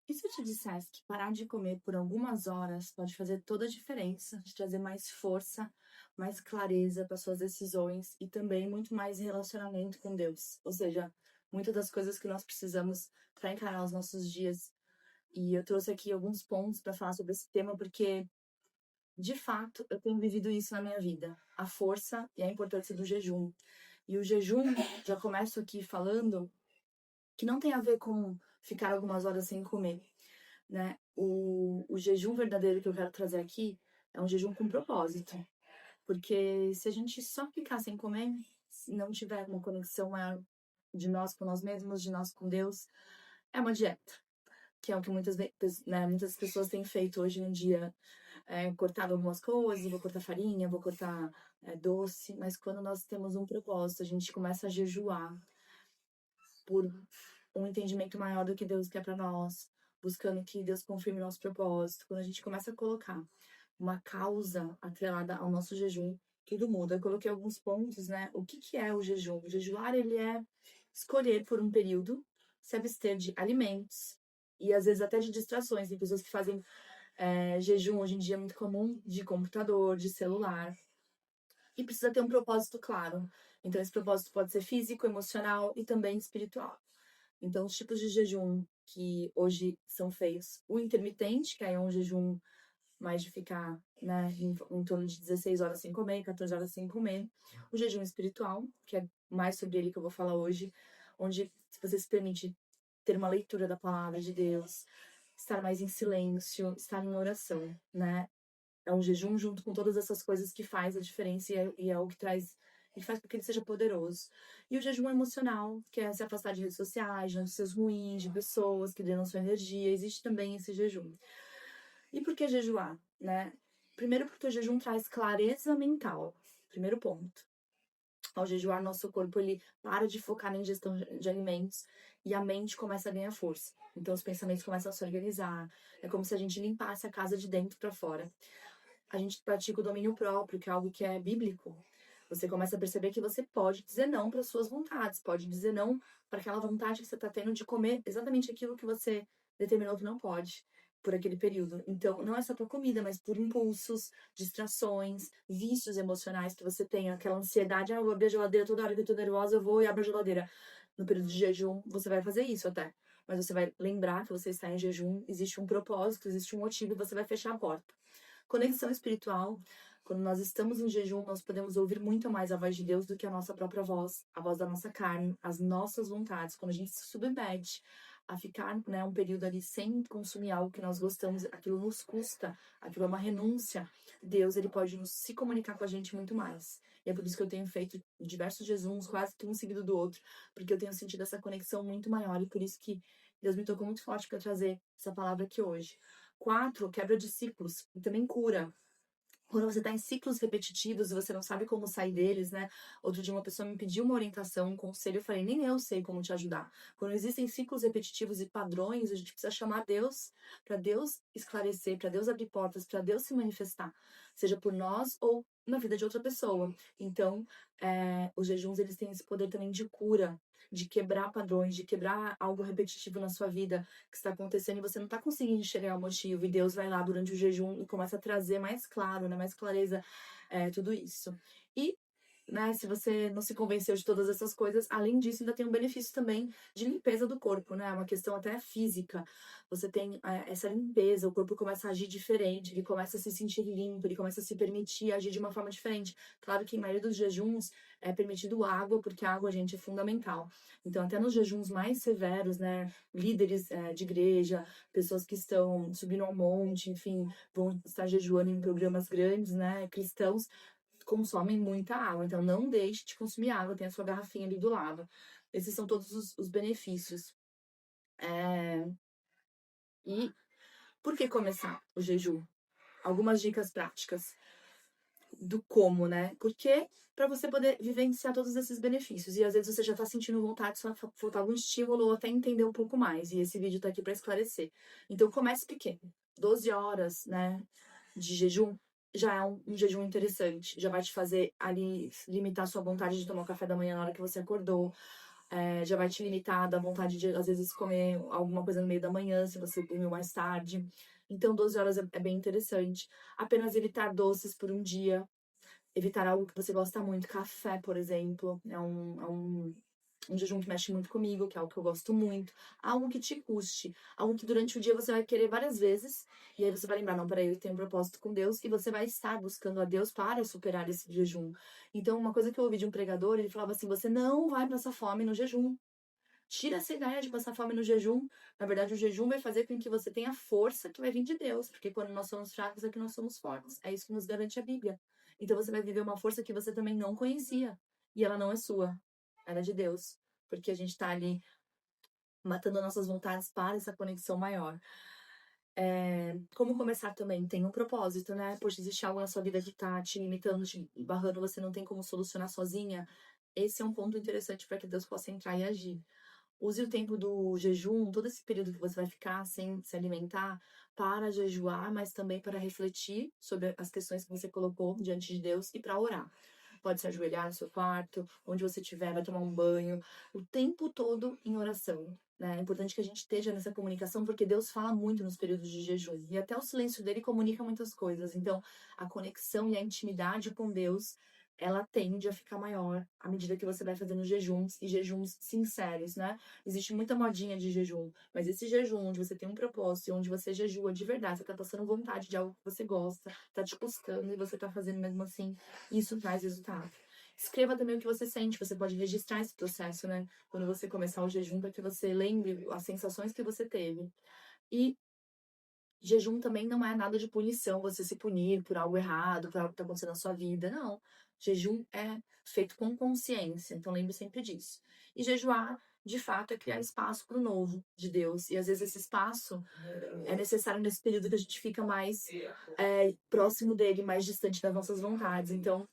E se eu te dissesse que parar de comer por algumas horas pode fazer toda a diferença, de trazer mais força, mais clareza para suas decisões e também muito mais relacionamento com Deus? Ou seja, muitas das coisas que nós precisamos para encarar os nossos dias. E eu trouxe aqui alguns pontos para falar sobre esse tema, porque, de fato, eu tenho vivido isso na minha vida: a força e a importância do jejum. E o jejum, já começo aqui falando, que não tem a ver com ficar algumas horas sem comer, né? O jejum verdadeiro que eu quero trazer aqui é um jejum com propósito. Porque se a gente só ficar sem comer, se não tiver uma conexão maior de nós com nós mesmos, de nós com Deus, é uma dieta. Que é o que muitas pessoas têm feito hoje em dia. Cortado algumas coisas, vou cortar farinha, vou cortar doce. Mas quando nós temos um propósito, a gente começa a jejuar por um entendimento maior do que Deus quer para nós, buscando que Deus confirme nosso propósito. Quando a gente começa a colocar uma causa atrelada ao nosso jejum, tudo muda. Eu coloquei alguns pontos, né? O que que é o jejum? O jejuar, ele é escolher por um período se abster de alimentos e às vezes até de distrações. Tem pessoas que fazem jejum hoje em dia é muito comum, de computador, de celular. E precisa ter um propósito claro. Então, esse propósito pode ser físico, emocional e também espiritual. Então, os tipos de jejum que hoje são feitos: o intermitente, que aí é um jejum mais de ficar, né, em torno de 16 horas sem comer, 14 horas sem comer. O jejum espiritual, que é mais sobre ele que eu vou falar hoje, onde você se permite ter uma leitura da palavra de Deus, estar mais em silêncio, estar em oração, né? É um jejum junto com todas essas coisas que faz a diferença e é o que traz e faz com que ele seja poderoso. E o jejum emocional, que é se afastar de redes sociais, de notícias ruins, de pessoas que drenam sua energia. Existe também esse jejum. E por que jejuar, né? Primeiro porque o jejum traz clareza mental. Primeiro ponto. Ao jejuar, nosso corpo ele para de focar na ingestão de alimentos e a mente começa a ganhar força. Então os pensamentos começam a se organizar. É como se a gente limpasse a casa de dentro para fora. A gente pratica o domínio próprio, que é algo que é bíblico. Você começa a perceber que você pode dizer não para suas vontades, pode dizer não para aquela vontade que você está tendo de comer exatamente aquilo que você determinou que não pode por aquele período. Então, não é só por comida, mas por impulsos, distrações, vícios emocionais que você tem, aquela ansiedade: eu vou abrir a geladeira toda hora que eu tô nervosa, eu vou e abro a geladeira. No período de jejum, você vai fazer isso até. Mas você vai lembrar que você está em jejum, existe um propósito, existe um motivo e você vai fechar a porta. Conexão espiritual: quando nós estamos em jejum, nós podemos ouvir muito mais a voz de Deus do que a nossa própria voz, a voz da nossa carne, as nossas vontades. Quando a gente se submete a ficar, né, um período ali sem consumir algo que nós gostamos, aquilo nos custa, aquilo é uma renúncia. Deus, ele pode se comunicar com a gente muito mais. E é por isso que eu tenho feito diversos jejuns, quase que um seguido do outro, porque eu tenho sentido essa conexão muito maior e por isso que Deus me tocou muito forte para trazer essa palavra aqui hoje. 4, quebra de ciclos e também cura. Quando você está em ciclos repetitivos e você não sabe como sair deles, né? Outro dia uma pessoa me pediu uma orientação, um conselho, eu falei: nem eu sei como te ajudar. Quando existem ciclos repetitivos e padrões, a gente precisa chamar Deus, para Deus esclarecer, para Deus abrir portas, para Deus se manifestar, seja por nós ou na vida de outra pessoa. Então, os jejuns, eles têm esse poder também de cura, de quebrar padrões, de quebrar algo repetitivo na sua vida que está acontecendo e você não está conseguindo enxergar o motivo, e Deus vai lá durante o jejum e começa a trazer mais claro, né, mais clareza, tudo isso. E, né, se você não se convenceu de todas essas coisas, além disso, ainda tem um benefício também de limpeza do corpo, né? É uma questão até física. Você tem essa limpeza, o corpo começa a agir diferente, ele começa a se sentir limpo, ele começa a se permitir agir de uma forma diferente. Claro que em maioria dos jejuns é permitido água, porque a água, gente, é fundamental. Então, até nos jejuns mais severos, né, líderes de igreja, pessoas que estão subindo ao monte, enfim, vão estar jejuando em programas grandes, né, cristãos, consomem muita água. Então, não deixe de consumir água, tem a sua garrafinha ali do lado. Esses são todos os benefícios. É, E por que começar o jejum? Algumas dicas práticas do como, né? Porque para você poder vivenciar todos esses benefícios. E às vezes você já tá sentindo vontade, só faltar algum estímulo ou até entender um pouco mais. E esse vídeo tá aqui para esclarecer. Então comece pequeno. 12 horas, né, de jejum já é um jejum interessante. Já vai te fazer ali limitar sua vontade de tomar o café da manhã na hora que você acordou. já vai te limitar da vontade de, às vezes, comer alguma coisa no meio da manhã, se você dormiu mais tarde. Então, 12 horas é bem interessante. Apenas evitar doces por um dia, evitar algo que você gosta muito, café, por exemplo, um jejum que mexe muito comigo, que é algo que eu gosto muito. Algo que te custe, algo que durante o dia você vai querer várias vezes, e aí você vai lembrar, não, peraí, eu tenho um propósito com Deus, e você vai estar buscando a Deus para superar esse jejum. Então, uma coisa que eu ouvi de um pregador, ele falava assim, você não vai passar fome no jejum. Tira essa ideia de passar fome no jejum. Na verdade, o jejum vai fazer com que você tenha força que vai vir de Deus, porque quando nós somos fracos é que nós somos fortes. É isso que nos garante a Bíblia. Então você vai viver uma força que você também não conhecia. E ela não é sua, ela é de Deus. Porque a gente está ali matando nossas vontades para essa conexão maior. Como começar também? Tem um propósito, né? Poxa, existe algo na sua vida que tá te limitando, te barrando, você não tem como solucionar sozinha. Esse é um ponto interessante para que Deus possa entrar e agir. Use o tempo do jejum, todo esse período que você vai ficar sem se alimentar, para jejuar, mas também para refletir sobre as questões que você colocou diante de Deus e para orar. Pode se ajoelhar no seu quarto, onde você estiver, vai tomar um banho, o tempo todo em oração. Né? É importante que a gente esteja nessa comunicação, porque Deus fala muito nos períodos de jejum. E até o silêncio dele comunica muitas coisas. Então, a conexão e a intimidade com Deus, ela tende a ficar maior à medida que você vai fazendo jejuns e jejuns sinceros, né? Existe muita modinha de jejum, mas esse jejum onde você tem um propósito, onde você jejua de verdade, você tá passando vontade de algo que você gosta, tá te custando e você tá fazendo mesmo assim, isso traz resultado. Escreva também o que você sente, você pode registrar esse processo, né? Quando você começar o jejum, para que você lembre as sensações que você teve. E jejum também não é nada de punição, você se punir por algo errado, por algo que está acontecendo na sua vida. Não. Jejum é feito com consciência, então lembre sempre disso. E jejuar, de fato, é criar espaço para o novo de Deus. E às vezes esse espaço é necessário nesse período que a gente fica mais próximo dele, mais distante das nossas vontades. Então,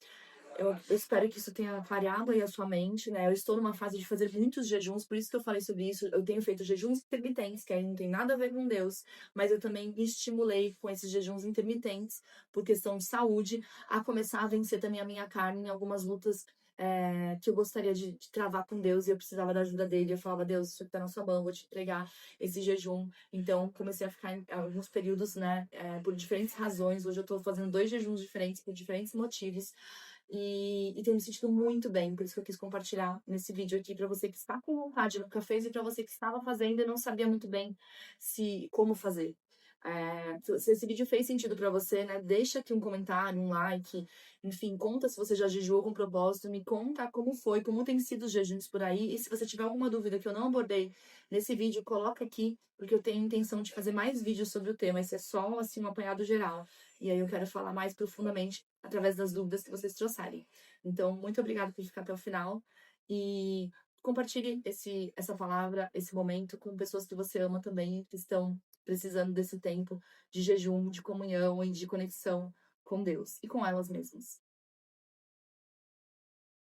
eu espero que isso tenha clareado aí a sua mente, né? Eu estou numa fase de fazer muitos jejuns, por isso que eu falei sobre isso. Eu tenho feito jejuns intermitentes, que aí não tem nada a ver com Deus, mas eu também me estimulei com esses jejuns intermitentes, por questão de saúde, a começar a vencer também a minha carne em algumas lutas que eu gostaria de travar com Deus e eu precisava da ajuda dele. Eu falava, Deus, isso aqui tá na sua mão, vou te entregar esse jejum. Então, comecei a ficar em alguns períodos, né, por diferentes razões. Hoje eu tô fazendo 2 jejuns diferentes por diferentes motivos. E tenho me sentido muito bem, por isso que eu quis compartilhar nesse vídeo aqui para você que está com vontade, nunca fez, e para você que estava fazendo e não sabia muito bem como fazer. Se esse vídeo fez sentido para você, né? Deixa aqui um comentário, um like, enfim, conta se você já jejuou com propósito, me conta como foi, como tem sido os jejuns por aí, e se você tiver alguma dúvida que eu não abordei nesse vídeo, coloca aqui, porque eu tenho intenção de fazer mais vídeos sobre o tema, esse é só, assim, um apanhado geral. E aí eu quero falar mais profundamente através das dúvidas que vocês trouxerem. Então, muito obrigada por ficar até o final e compartilhe essa palavra, esse momento com pessoas que você ama também, que estão precisando desse tempo de jejum, de comunhão e de conexão com Deus e com elas mesmas.